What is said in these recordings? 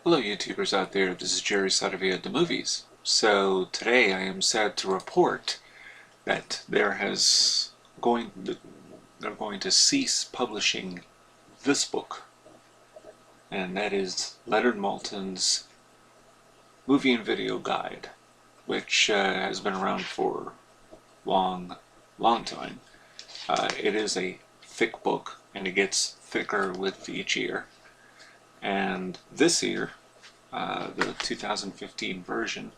Hello YouTubers out there, this is Jerry Sadovia at the movies. So today I am sad to report that they're going to cease publishing this book, and that is Leonard Maltin's Movie and Video Guide, which has been around for long time. It is a thick book, and it gets thicker with each year. And this year, the 2015 version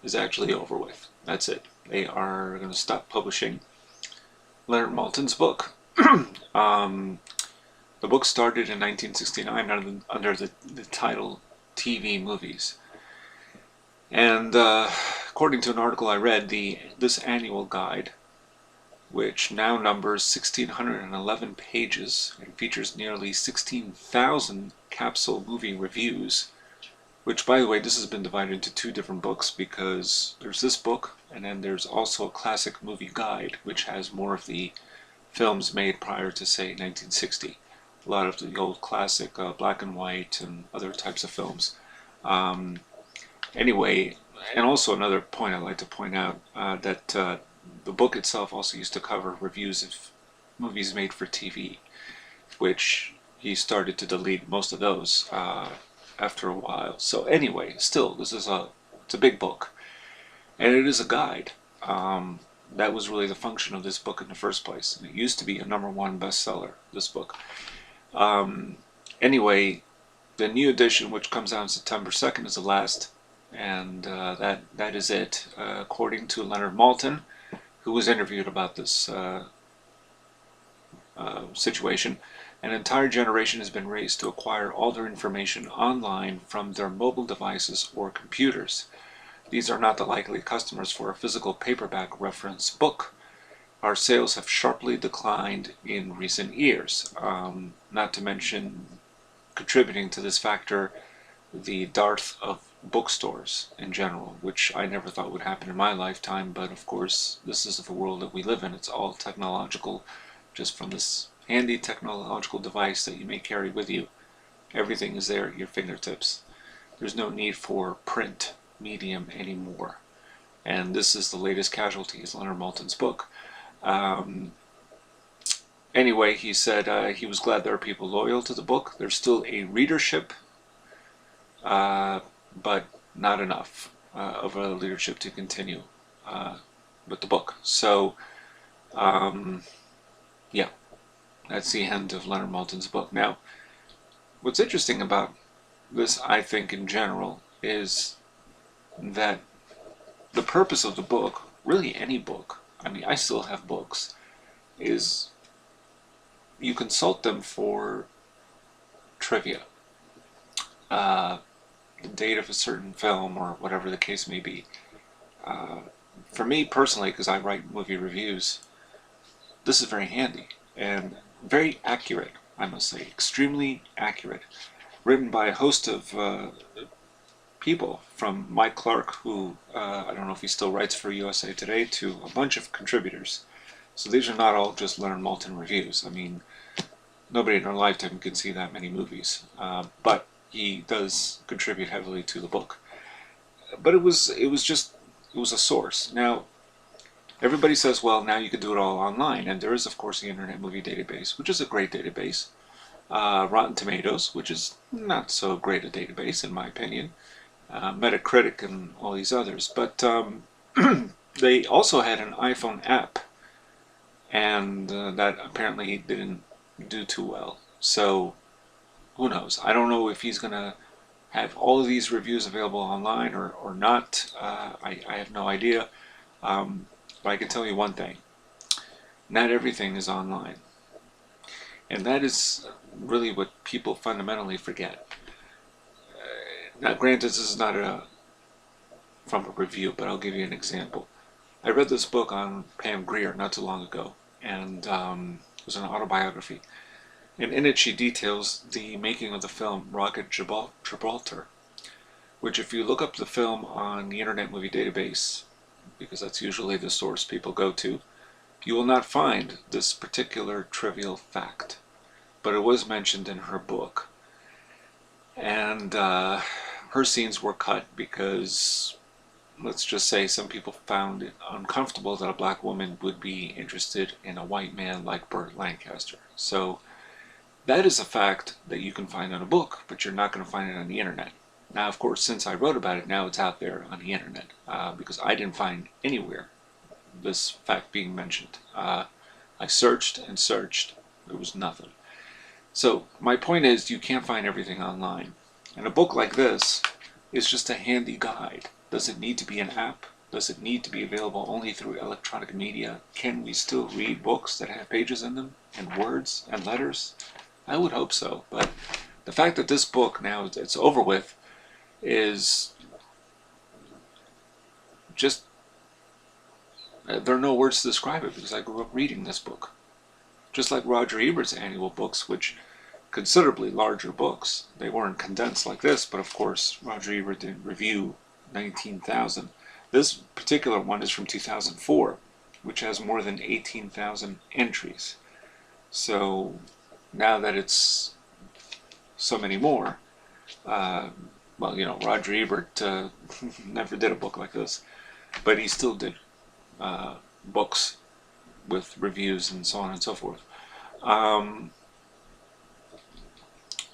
is actually over with. That's it. They are going to stop publishing Leonard Maltin's book. The book started in 1969 under the title TV Movies. And according to an article I read, this annual guide, which now numbers 1,611 pages and features nearly 16,000 capsule movie reviews, which, by the way, this has been divided into two different books because there's this book and then there's also a classic movie guide, which has more of the films made prior to, say, 1960. A lot of the old classic black and white and other types of films. Anyway, and also another point I'd like to point out, that the book itself also used to cover reviews of movies made for TV, which he started to delete most of those after a while. So anyway, still, it's a big book, and it is a guide. That was really the function of this book in the first place. And it used to be a #1 bestseller, this book. Anyway, the new edition, which comes out on September 2nd, is the last, and that is it, according to Leonard Maltin, who was interviewed about this situation. An entire generation has been raised to acquire all their information online from their mobile devices or computers. These are not the likely customers for a physical paperback reference book. Our sales have sharply declined in recent years, not to mention contributing to this factor the dearth of bookstores in general, which I never thought would happen in my lifetime, but of course this is the world that we live in. It's all technological, just from this handy technological device that you may carry with you. Everything is there at your fingertips. There's no need for print medium anymore, and this is the latest casualty, is Leonard Maltin's book. Anyway, he said he was glad there are people loyal to the book. There's still a readership, but not enough of a leadership to continue with the book. So, yeah, that's the end of Leonard Maltin's book. Now, what's interesting about this, I think, in general, is that the purpose of the book, really any book, I mean, I still have books, is you consult them for trivia. The date of a certain film or whatever the case may be. For me personally, because I write movie reviews, this is very handy and very accurate, I must say, extremely accurate. Written by a host of people, from Mike Clark, who I don't know if he still writes for USA Today, to a bunch of contributors. So these are not all just Leonard Maltin reviews. I mean, nobody in their lifetime can see that many movies, but he does contribute heavily to the book. But it was a source. Now, everybody says, well, now you can do it all online, and there is, of course, the Internet Movie Database, which is a great database. Rotten Tomatoes, which is not so great a database, in my opinion. Metacritic and all these others. But they also had an iPhone app, and that apparently didn't do too well. So, who knows? I don't know if he's going to have all of these reviews available online or not. I have no idea. But I can tell you one thing. Not everything is online. And that is really what people fundamentally forget. Now, granted, this is not from a review, but I'll give you an example. I read this book on Pam Grier not too long ago, and it was an autobiography. And in it she details the making of the film Rocket Gibraltar, which, if you look up the film on the Internet Movie Database, because that's usually the source people go to, you will not find this particular trivial fact. But it was mentioned in her book. And And her scenes were cut because, let's just say, some people found it uncomfortable that a black woman would be interested in a white man like Burt Lancaster. So that is a fact that you can find in a book, but you're not going to find it on the internet. Now, of course, since I wrote about it, now it's out there on the internet, because I didn't find anywhere this fact being mentioned. I searched and searched. There was nothing. So my point is, you can't find everything online. And a book like this is just a handy guide. Does it need to be an app? Does it need to be available only through electronic media? Can we still read books that have pages in them, and words, and letters? I would hope so. But the fact that this book, now it's over with, is just, there are no words to describe it, because I grew up reading this book. Just like Roger Ebert's annual books, which considerably larger books. They weren't condensed like this, but of course Roger Ebert did review 19,000. This particular one is from 2004, which has more than 18,000 entries. So now that it's so many more, well, you know, Roger Ebert never did a book like this, but he still did books with reviews and so on and so forth.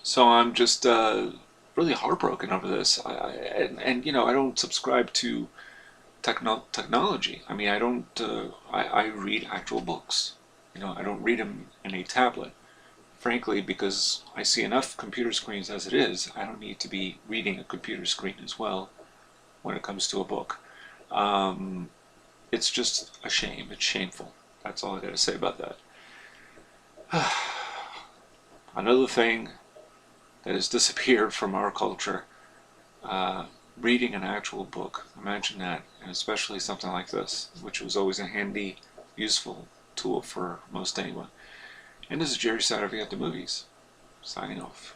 So I'm just really heartbroken over this. And you know, I don't subscribe to technology. I mean, I don't. I read actual books. You know, I don't read them in a tablet. Frankly, because I see enough computer screens as it is. I don't need to be reading a computer screen as well when it comes to a book. It's just a shame. It's shameful. That's all I got to say about that. Another thing that has disappeared from our culture, reading an actual book. Imagine that, and especially something like this, which was always a handy, useful tool for most anyone. And this is Jerry Satterfield at the Movies, signing off.